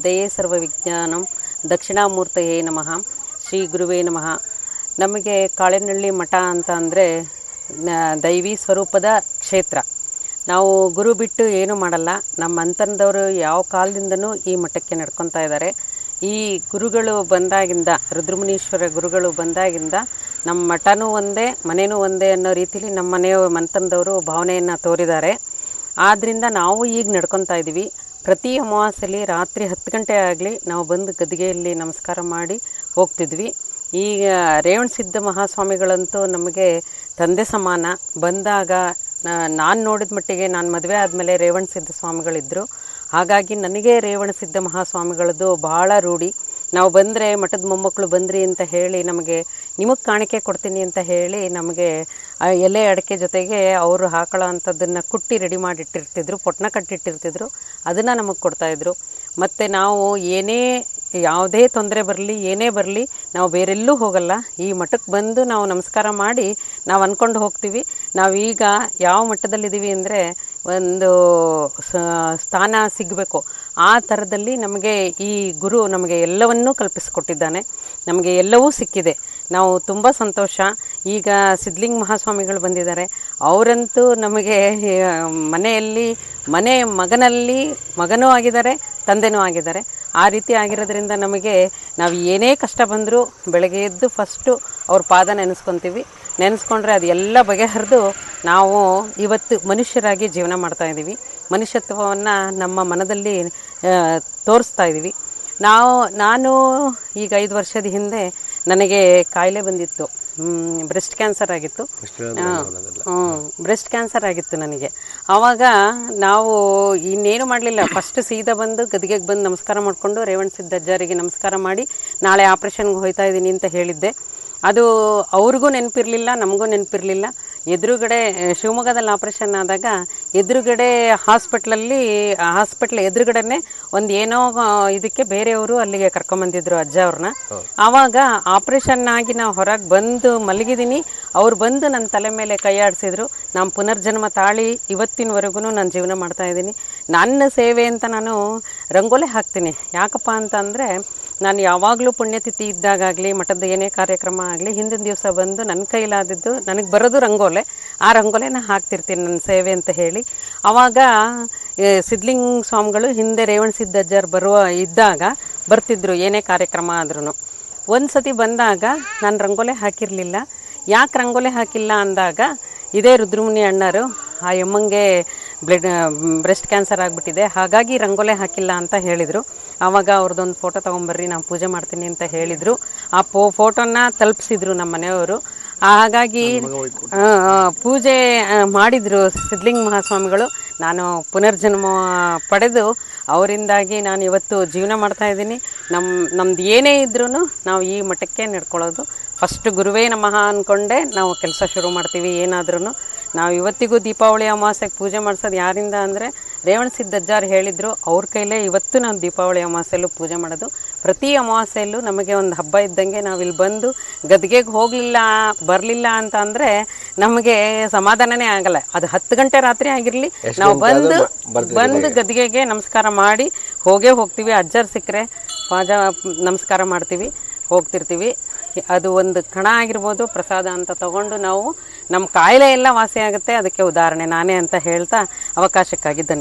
ಹೃದಯೇ ಸರ್ವ ವಿಜ್ಞಾನಂ ದಕ್ಷಿಣಾಮೂರ್ತಯೇ ನಮಃ ಶ್ರೀ ಗುರುವೇ ನಮಃ. ನಮಗೆ ಕಾಳೆನಹಳ್ಳಿ ಮಠ ಅಂತ ಅಂದರೆ ದೈವಿ ಸ್ವರೂಪದ ಕ್ಷೇತ್ರ. ನಾವು ಗುರು ಬಿಟ್ಟು ಏನೂ ಮಾಡಲ್ಲ. ನಮ್ಮ ಅಂತರದವರು ಯಾವ ಕಾಲದಿಂದನೂ ಈ ಮಠಕ್ಕೆ ನಡ್ಕೊತಾ ಇದ್ದಾರೆ. ಈ ಗುರುಗಳು ಬಂದಾಗಿಂದ, ರುದ್ರಮುನೀಶ್ವರ ಗುರುಗಳು ಬಂದಾಗಿಂದ ನಮ್ಮ ಮಠನೂ ಒಂದೇ ಮನೆಯೂ ಒಂದೇ ಅನ್ನೋ ರೀತಿಲಿ ನಮ್ಮ ಮನೆಯ ಮಂತನದವರು ಭಾವನೆಯನ್ನು ತೋರಿದ್ದಾರೆ. ಆದ್ದರಿಂದ ನಾವು ಈಗ ನಡ್ಕೊತಾ ಇದ್ದೀವಿ. ಪ್ರತಿ ಅಮಾವಾಸ್ಯೆಯಲ್ಲಿ ರಾತ್ರಿ 10 ಗಂಟೆ ಆಗಲಿ ನಾವು ಬಂದು ಗದ್ದಿಗೆಯಲ್ಲಿ ನಮಸ್ಕಾರ ಮಾಡಿ ಹೋಗ್ತಿದ್ವಿ. ಈಗ ರೇವಣಸಿದ್ಧ ಮಹಾಸ್ವಾಮಿಗಳಂತೂ ನಮಗೆ ತಂದೆ ಸಮಾನ. ಬಂದಾಗ ನಾನು ನೋಡಿದ ಮಟ್ಟಿಗೆ ನಾನು ಮದುವೆ ಆದಮೇಲೆ ರೇವಣಸಿದ್ಧ ಸ್ವಾಮಿಗಳಿದ್ದರು. ಹಾಗಾಗಿ ನನಗೆ ರೇವಣಸಿದ್ಧ ಮಹಾಸ್ವಾಮಿಗಳದ್ದು ಭಾಳ ರೂಢಿ. ನಾವು ಬಂದರೆ ಮಠದ ಮೊಮ್ಮಕ್ಕಳು ಬಂದ್ರಿ ಅಂತ ಹೇಳಿ ನಮಗೆ ನಿಮಗೆ ಕಾಣಿಕೆ ಕೊಡ್ತೀನಿ ಅಂತ ಹೇಳಿ ನಮಗೆ ಎಲೆ ಅಡಿಕೆ ಜೊತೆಗೆ ಅವರು ಹಾಕೊಳ್ಳೋ ಅಂಥದ್ದನ್ನು ಕುಟ್ಟಿ ರೆಡಿ ಮಾಡಿಟ್ಟಿರ್ತಿದ್ರು, ಪೊಟ್ನ ಕಟ್ಟಿಟ್ಟಿರ್ತಿದ್ರು. ಅದನ್ನು ನಮಗೆ ಕೊಡ್ತಾಯಿದ್ರು. ಮತ್ತು ನಾವು ಯಾವುದೇ ತೊಂದರೆ ಬರಲಿ, ಏನೇ ಬರಲಿ, ನಾವು ಬೇರೆಲ್ಲೂ ಹೋಗಲ್ಲ. ಈ ಮಠಕ್ಕೆ ಬಂದು ನಾವು ನಮಸ್ಕಾರ ಮಾಡಿ ನಾವು ಅಂದ್ಕೊಂಡು ಹೋಗ್ತೀವಿ. ನಾವೀಗ ಯಾವ ಮಟ್ಟದಲ್ಲಿದ್ದೀವಿ ಅಂದರೆ ಒಂದು ಸ್ಥಾನ ಸಿಗಬೇಕು, ಆ ಥರದಲ್ಲಿ ನಮಗೆ ಈ ಗುರು ನಮಗೆ ಎಲ್ಲವನ್ನೂ ಕಲ್ಪಿಸಿಕೊಟ್ಟಿದ್ದಾನೆ. ನಮಗೆ ಎಲ್ಲವೂ ಸಿಕ್ಕಿದೆ. ನಾವು ತುಂಬ ಸಂತೋಷ. ಈಗ ಸಿದ್ಧಲಿಂಗ ಮಹಾಸ್ವಾಮಿಗಳು ಬಂದಿದ್ದಾರೆ. ಅವರಂತೂ ನಮಗೆ ಮನೆಯಲ್ಲಿ ಮಗನಲ್ಲಿ ಮಗನೂ ಆಗಿದ್ದಾರೆ, ತಂದೆನೂ ಆಗಿದ್ದಾರೆ. ಆ ರೀತಿ ಆಗಿರೋದ್ರಿಂದ ನಮಗೆ ನಾವು ಏನೇ ಕಷ್ಟ ಬಂದರೂ ಬೆಳಗ್ಗೆ ಎದ್ದು ಫಸ್ಟು ಅವ್ರ ಪಾದ ನೆನೆಸ್ಕೊತೀವಿ. ನೆನೆಸ್ಕೊಂಡ್ರೆ ಅದು ಎಲ್ಲ ಬಗೆಹರಿದು ನಾವು ಇವತ್ತು ಮನುಷ್ಯರಾಗಿ ಜೀವನ ಮಾಡ್ತಾಯಿದ್ದೀವಿ. ಮನುಷ್ಯತ್ವವನ್ನು ನಮ್ಮ ಮನದಲ್ಲಿ ತೋರಿಸ್ತಾ ಇದ್ದೀವಿ. ನಾನು ಈಗ 5 ವರ್ಷದ ಹಿಂದೆ ನನಗೆ ಕಾಯಿಲೆ ಬಂದಿತ್ತು. ಬ್ರೆಸ್ಟ್ ಕ್ಯಾನ್ಸರ್ ಆಗಿತ್ತು. ಬ್ರೆಸ್ಟ್ ಕ್ಯಾನ್ಸರ್ ಆಗಿತ್ತು ನನಗೆ. ಆವಾಗ ನಾವು ಇನ್ನೇನು ಮಾಡಲಿಲ್ಲ. ಫಸ್ಟ್ ಸೀದಾ ಬಂದು ಗದ್ದಿಗೆಗೆ ಬಂದು ನಮಸ್ಕಾರ ಮಾಡಿಕೊಂಡು ರೇವಣಸಿದ್ಧ ಅಜ್ಜಾರಿಗೆ ನಮಸ್ಕಾರ ಮಾಡಿ ನಾಳೆ ಆಪ್ರೇಷನ್ಗೆ ಹೋಗ್ತಾ ಇದ್ದೀನಿ ಅಂತ ಹೇಳಿದ್ದೆ. ಅದು ಅವ್ರಿಗೂ ನೆನಪಿರಲಿಲ್ಲ, ನಮಗೂ ನೆನಪಿರಲಿಲ್ಲ. ಎದುರುಗಡೆ ಶಿವಮೊಗ್ಗದಲ್ಲಿ ಆಪ್ರೇಷನ್ ಆದಾಗ ಎದುರುಗಡೆ ಹಾಸ್ಪಿಟ್ಲ್ ಎದುರುಗಡೆನೆ ಒಂದು ಏನೋ ಇದಕ್ಕೆ ಬೇರೆಯವರು ಅಲ್ಲಿಗೆ ಕರ್ಕೊಂಬಂದಿದ್ರು ಅಜ್ಜ ಅವ್ರನ್ನ. ಆವಾಗ ಆಪ್ರೇಷನ್ ಆಗಿ ನಾವು ಹೊರಗೆ ಬಂದು ಮಲಗಿದ್ದೀನಿ. ಅವ್ರು ಬಂದು ನನ್ನ ತಲೆ ಮೇಲೆ ಕೈ ಆಡಿಸಿದ್ರು. ನಾನು ಪುನರ್ಜನ್ಮ ತಾಳಿ ಇವತ್ತಿನವರೆಗೂ ನಾನು ಜೀವನ ಮಾಡ್ತಾ ಇದ್ದೀನಿ. ನನ್ನ ಸೇವೆ ಅಂತ ನಾನು ರಂಗೋಲೆ ಹಾಕ್ತೀನಿ. ಯಾಕಪ್ಪ ಅಂತಂದರೆ ನಾನು ಯಾವಾಗಲೂ ಪುಣ್ಯತಿಥಿ ಇದ್ದಾಗಲಿ ಮಠದ ಏನೇ ಕಾರ್ಯಕ್ರಮ ಆಗಲಿ ಹಿಂದಿನ ದಿವಸ ಬಂದು ನನ್ನ ಕೈಲಾದದ್ದು ನನಗೆ ಬರೋದು ರಂಗೋಲೆ. ಆ ರಂಗೋಲೆನ ಹಾಕ್ತಿರ್ತೀನಿ ನನ್ನ ಸೇವೆ ಅಂತ ಹೇಳಿ. ಆವಾಗ ಸಿದ್ಧಲಿಂಗ ಸ್ವಾಮಿಗಳು ಹಿಂದೆ ರೇವಣಸಿದ್ಧ ಅಜ್ಜರು ಇದ್ದಾಗ ಬರ್ತಿದ್ರು ಏನೇ ಕಾರ್ಯಕ್ರಮ ಆದ್ರೂ. ಒಂದು ಸತಿ ಬಂದಾಗ ನಾನು ರಂಗೋಲೆ ಹಾಕಿರಲಿಲ್ಲ. ಯಾಕೆ ರಂಗೋಲೆ ಹಾಕಿಲ್ಲ ಅಂದಾಗ ಇದೇ ರುದ್ರಮುನಿ ಅಣ್ಣರು ಆ ಯಮ್ಮಂಗೆ ಬ್ರೆಸ್ಟ್ ಕ್ಯಾನ್ಸರ್ ಆಗಿಬಿಟ್ಟಿದೆ, ಹಾಗಾಗಿ ರಂಗೋಲೆ ಹಾಕಿಲ್ಲ ಅಂತ ಹೇಳಿದರು. ಆವಾಗ ಅವ್ರದ್ದೊಂದು ಫೋಟೋ ತೊಗೊಂಬರ್ರಿ, ನಾನು ಪೂಜೆ ಮಾಡ್ತೀನಿ ಅಂತ ಹೇಳಿದರು. ಆ ಫೋಟೋನ ತಲುಪಿಸಿದ್ರು ನಮ್ಮ ಮನೆಯವರು. ಹಾಗಾಗಿ ಪೂಜೆ ಮಾಡಿದರು ಸಿದ್ಧಲಿಂಗ ಮಹಾಸ್ವಾಮಿಗಳು. ನಾನು ಪುನರ್ಜನ್ಮ ಪಡೆದು ಅವರಿಂದಾಗಿ ನಾನು ಇವತ್ತು ಜೀವನ ಮಾಡ್ತಾಯಿದ್ದೀನಿ. ನಮ್ದು ಏನೇ ಇದ್ರೂ ನಾವು ಈ ಮಠಕ್ಕೆ ನಡ್ಕೊಳ್ಳೋದು. ಫಸ್ಟ್ ಗುರುವೇ ನಮಃ ಅಂದ್ಕೊಂಡೆ ನಾವು ಕೆಲಸ ಶುರು ಮಾಡ್ತೀವಿ. ಏನಾದ್ರೂ ನಾವು ಇವತ್ತಿಗೂ ದೀಪಾವಳಿ ಅಮಾವಾಸ್ಯೆಗೆ ಪೂಜೆ ಮಾಡಿಸೋದು ಯಾರಿಂದ ಅಂದರೆ ರೇವಣಸಿದ್ಧ ಅಜ್ಜಾರು ಹೇಳಿದರು. ಅವ್ರ ಕೈಲೇ ಇವತ್ತು ನಾವು ದೀಪಾವಳಿ ಅಮಾವಾಸ್ಯೆಯಲ್ಲೂ ಪೂಜೆ ಮಾಡೋದು. ಪ್ರತಿ ಅಮಾವಾಸ್ಯೆಯಲ್ಲೂ ನಮಗೆ ಒಂದು ಹಬ್ಬ ಇದ್ದಂಗೆ ನಾವು ಇಲ್ಲಿ ಬಂದು ಗದ್ದಿಗೆಗೆ ಬರಲಿಲ್ಲ ಅಂತ ಅಂದರೆ ನಮಗೆ ಸಮಾಧಾನನೇ ಆಗಲ್ಲ. ಅದು 10 ಗಂಟೆ ರಾತ್ರಿ ಆಗಿರಲಿ ನಾವು ಬಂದು ಗದ್ದಿಗೆಗೆ ನಮಸ್ಕಾರ ಮಾಡಿ ಹೋಗ್ತೀವಿ. ಅಜ್ಜರು ಸಿಕ್ಕರೆ ನಮಸ್ಕಾರ ಮಾಡ್ತೀವಿ, ಹೋಗ್ತಿರ್ತೀವಿ. ಅದು ಒಂದು ಕಣ ಆಗಿರ್ಬೋದು, ಪ್ರಸಾದ ಅಂತ ತಗೊಂಡು ನಾವು ನಮ್ಮ ಕಾಯಿಲೆ ಎಲ್ಲ ವಾಸಿ ಆಗುತ್ತೆ. ಅದಕ್ಕೆ ಉದಾಹರಣೆ ನಾನೇ ಅಂತ ಹೇಳ್ತಾ ಅವಕಾಶಕ್ಕಾಗಿ ಧನ್ಯವಾದ.